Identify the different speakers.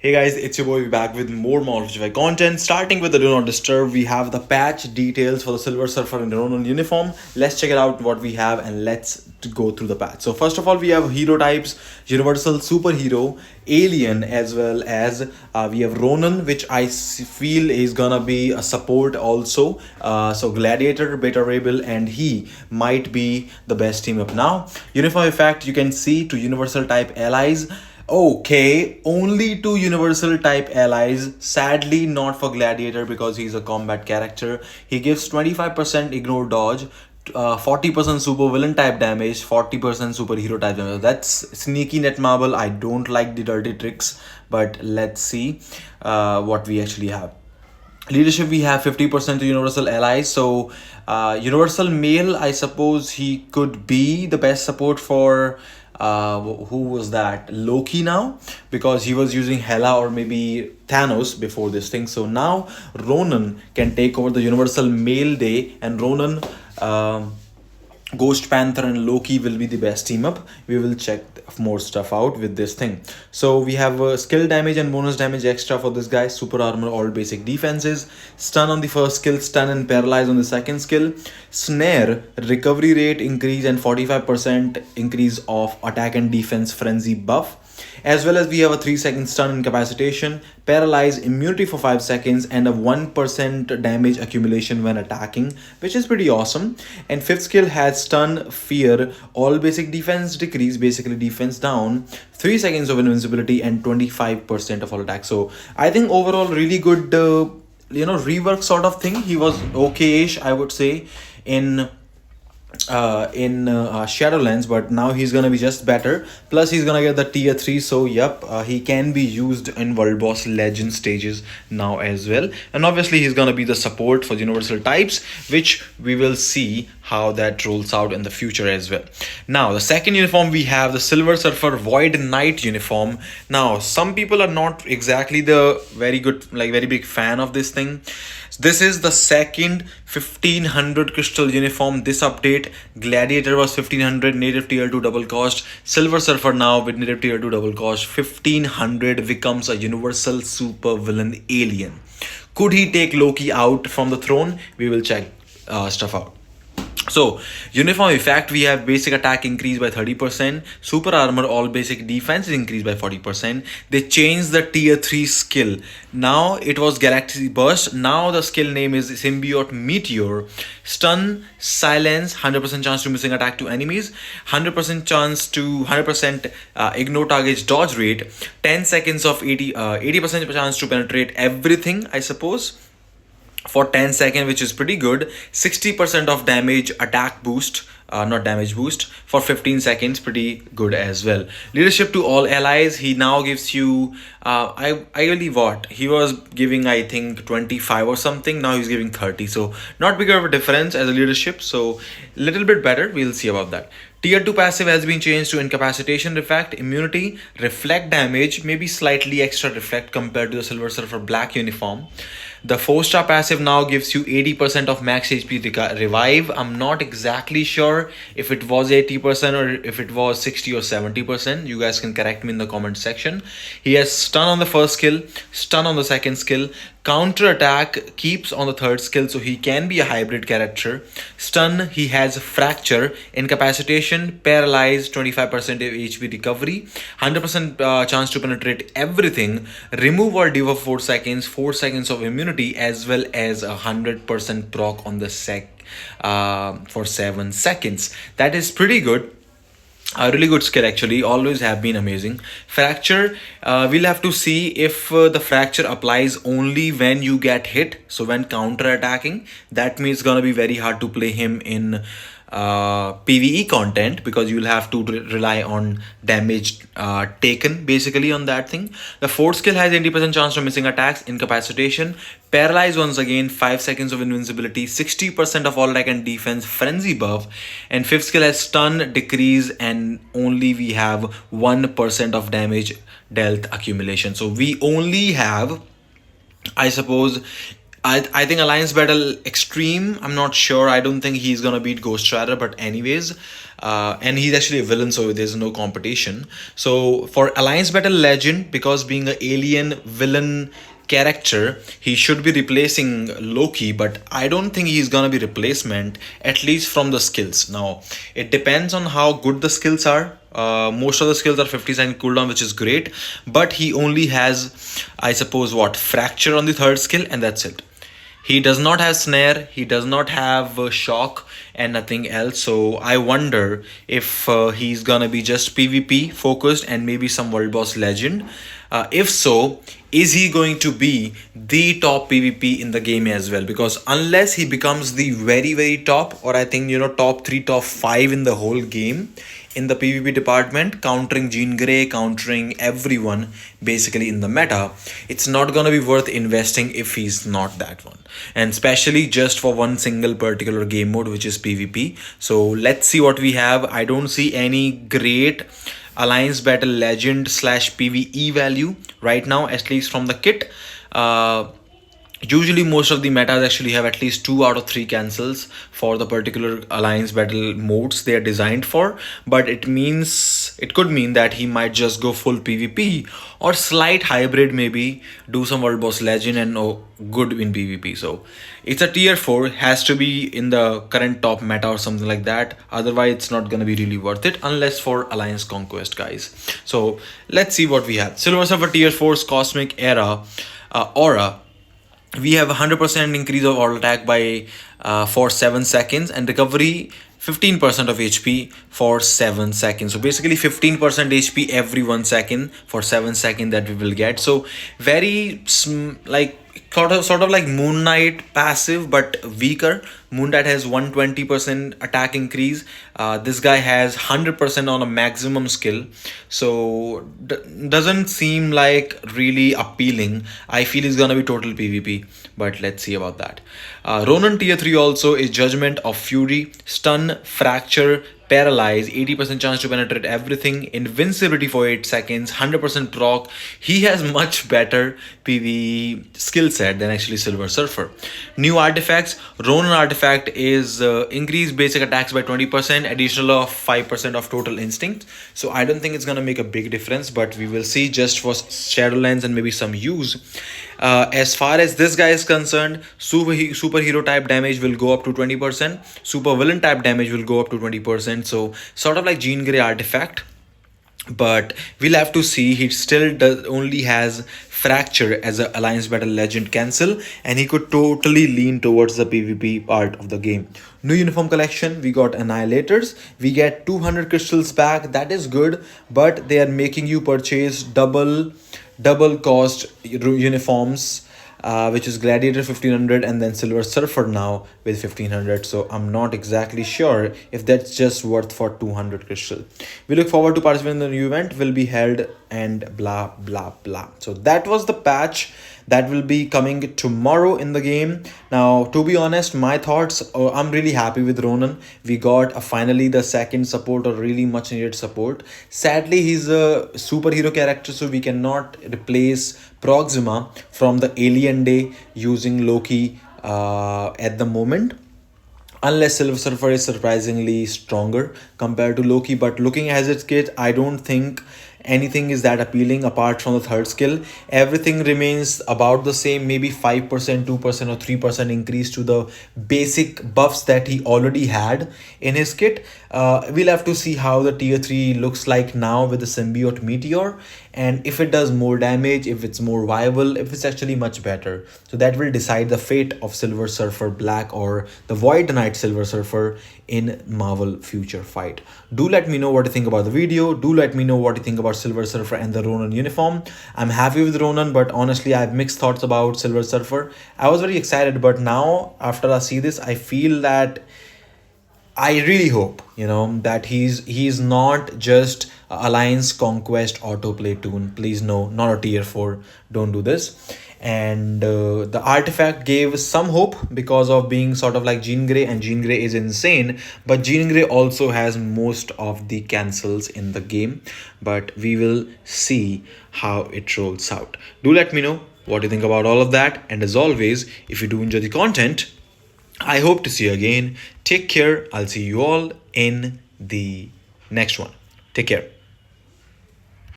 Speaker 1: Hey guys, it's your boy back with more Mortify content. Starting with the Do Not Disturb, we have the patch details for the Silver Surfer and Ronan uniform. Let's check it out what we have and let's go through the patch. So first of all, we have hero types, Universal Superhero, Alien, as well as we have Ronan, which feel is gonna be a support also. So Gladiator, Beta Rebel, and he might be the best team up now. Uniform effect, you can see to Universal type allies. Okay, only two universal type allies. Sadly, not for Gladiator because he's a combat character. He gives 25% ignore dodge, 40% super villain type damage, 40% superhero type damage. That's sneaky net marble. I don't like the dirty tricks, but let's see what we actually have. Leadership, we have 50% to universal allies. So universal male, I suppose he could be the best support for who was that, Loki now, because he was using Hela or maybe Thanos before this thing. So now Ronan can take over the universal male day, and Ronan, Ghost Panther and Loki will be the best team up. We will check more stuff out with this thing. So we have skill damage and bonus damage extra for this guy. Super armor, all basic defenses. Stun on the first skill, stun and paralyze on the second skill. Snare, recovery rate increase and 45% increase of attack and defense frenzy buff. As well as we have a 3-second stun incapacitation, paralyze, immunity for 5 seconds, and a 1% damage accumulation when attacking, which is pretty awesome. And fifth skill has stun, fear, all basic defense decrease, basically defense down, 3 seconds of invincibility, and 25% of all attacks. So I think overall really good, rework sort of thing. He was okay-ish, I would say, in Shadowlands, but now he's gonna be just better. Plus, he's gonna get the tier 3, so yep, he can be used in World Boss Legend stages now as well. And obviously, he's gonna be the support for universal types, which we will see how that rolls out in the future as well. Now, the second uniform, we have the Silver Surfer Void Knight uniform. Now, some people are not exactly the very good, like very big fan of this thing. This is the second 1500 crystal uniform this update. Gladiator was 1500 native tier 2 double cost. Silver Surfer now with native tier 2 double cost 1500 becomes a universal super villain alien. Could he take Loki out from the throne? We will check stuff out. So, uniform effect, we have basic attack increased by 30%, super armor, all basic defense is increased by 40%. They changed the tier 3 skill. Now it was Galaxy Burst. Now the skill name is Symbiote Meteor. Stun, silence, 100% chance to missing attack to enemies, 100% chance to 100% ignore target's dodge rate, 10 seconds of 80% chance to penetrate everything, I suppose, for 10 seconds, which is pretty good. 60% of damage attack boost, not damage boost, for 15 seconds, pretty good as well. Leadership to all allies, he now gives you I really what he was giving, I think 25 or something, now he's giving 30, so not bigger of a difference as a leadership, so little bit better. We'll see about that. Tier 2 passive has been changed to incapacitation, reflect, immunity, reflect damage, maybe slightly extra reflect compared to the Silver Surfer black uniform. The 4-star passive now gives you 80% of max HP revive. I'm not exactly sure if it was 80% or if it was 60 or 70%. You guys can correct me in the comment section. He has stun on the first skill, stun on the second skill, counter attack keeps on the third skill, so he can be a hybrid character. Stun, he has fracture, incapacitation, paralyze, 25% HP recovery, 100% chance to penetrate everything, remove or debuff 4 seconds, 4 seconds of immunity, as well as 100% proc on the for 7 seconds. That is pretty good. A really good skill, actually, always have been amazing. Fracture, we'll have to see if the fracture applies only when you get hit, so when counter attacking. That means it's gonna be very hard to play him in PvE content, because you'll have to rely on damage taken basically on that thing. The fourth skill has 80% chance of missing attacks, incapacitation, paralyze once again, 5 seconds of invincibility, 60% of all attack and defense, frenzy buff, and fifth skill has stun, decrease, and only we have 1% of damage dealt accumulation. So we only have, I suppose, I think Alliance Battle Extreme. I'm not sure. I don't think he's gonna beat Ghost Rider, but anyways, and he's actually a villain, so there's no competition. So for Alliance Battle Legend, because being an alien villain character, he should be replacing Loki, but I don't think he's gonna be replacement, at least from the skills. Now it depends on how good the skills are. Most of the skills are 50-second cooldown, which is great, but he only has, I suppose, what, fracture on the third skill, and that's it. He does not have snare, he does not have shock, and nothing else. So I wonder if he's gonna be just PvP focused and maybe some world boss legend. If so, is he going to be the top PvP in the game as well? Because unless he becomes the very top, or I think, top 3, top 5 in the whole game in the PvP department, countering Jean Grey, countering everyone basically in the meta, it's not gonna be worth investing if he's not that one. And especially just for one single particular game mode, which is PvP. So let's see what we have. I don't see any great Alliance Battle Legend slash PvE value right now, at least from the kit. Usually most of the metas actually have at least 2 out of 3 cancels for the particular alliance battle modes they are designed for, but it could mean that he might just go full PvP or slight hybrid, maybe do some world boss legend and good in PvP. So it's a tier 4, has to be in the current top meta or something like that, otherwise it's not gonna be really worth it unless for alliance conquest, guys. So let's see what we have. Silver Surfer tier 4's cosmic era aura. We have 100% increase of auto attack by for 7 seconds, and recovery 15% of HP for 7 seconds. So basically 15% HP every 1 second for 7 seconds that we will get. So very like sort of like Moon Knight passive, but weaker. Moon Knight has 120% attack increase. This guy has 100% on a maximum skill. So doesn't seem like really appealing. I feel it's gonna be total PvP, but let's see about that. Ronan tier 3 also is Judgment of Fury, Stun, Fracture, Paralyze, 80% chance to penetrate everything, Invincibility for 8 seconds, 100% proc. He has much better PvE skill set than actually Silver Surfer. New artifacts. Ronan artifact is increase basic attacks by 20%, additional of 5% of total instinct. So I don't think it's gonna make a big difference, but we will see just for Shadowlands and maybe some use. As far as this guy is concerned, superhero type damage will go up to 20%, super villain type damage will go up to 20%. So sort of like Jean Grey artifact, but we'll have to see. He still only has fracture as a alliance battle legend cancel, and he could totally lean towards the PvP part of the game. New uniform collection, we got annihilators, we get 200 crystals back. That is good, but they are making you purchase double cost uniforms, which is Gladiator 1500 and then Silver Surfer now with 1500. So I'm not exactly sure if that's just worth for 200 crystal. We look forward to participating in the new event, will be held and blah blah blah. So that was the patch that will be coming tomorrow in the game. Now, to be honest, my thoughts, I'm really happy with Ronan. We got finally the second support, or really much needed support. Sadly, he's a superhero character, so we cannot replace Proxima from the Alien Day using Loki at the moment, unless Silver Surfer is surprisingly stronger compared to Loki. But looking at his kit, I don't think anything is that appealing apart from the third skill. Everything remains about the same, maybe 5%, 2% or 3% increase to the basic buffs that he already had in his kit. We'll have to see how the tier 3 looks like now with the symbiote meteor, and if it does more damage, if it's more viable, if it's actually much better. So that will decide the fate of Silver Surfer Black or the Void Knight Silver Surfer in Marvel future fight. Do let me know what you think about the video. Do let me know what you think about Silver Surfer and the Ronan uniform. I'm happy with Ronan, but honestly I have mixed thoughts about Silver Surfer. I was very excited, but now after I see this, I feel that I really hope, that he's not just Alliance Conquest autoplay toon. Please no, not a tier 4. Don't do this. And the artifact gave some hope because of being sort of like Jean Grey, and Jean Grey is insane, but Jean Grey also has most of the cancels in the game. But we will see how it rolls out. Do let me know what do you think about all of that. And as always, if you do enjoy the content, I hope to see you again. Take care. I'll see you all in the next one. Take care.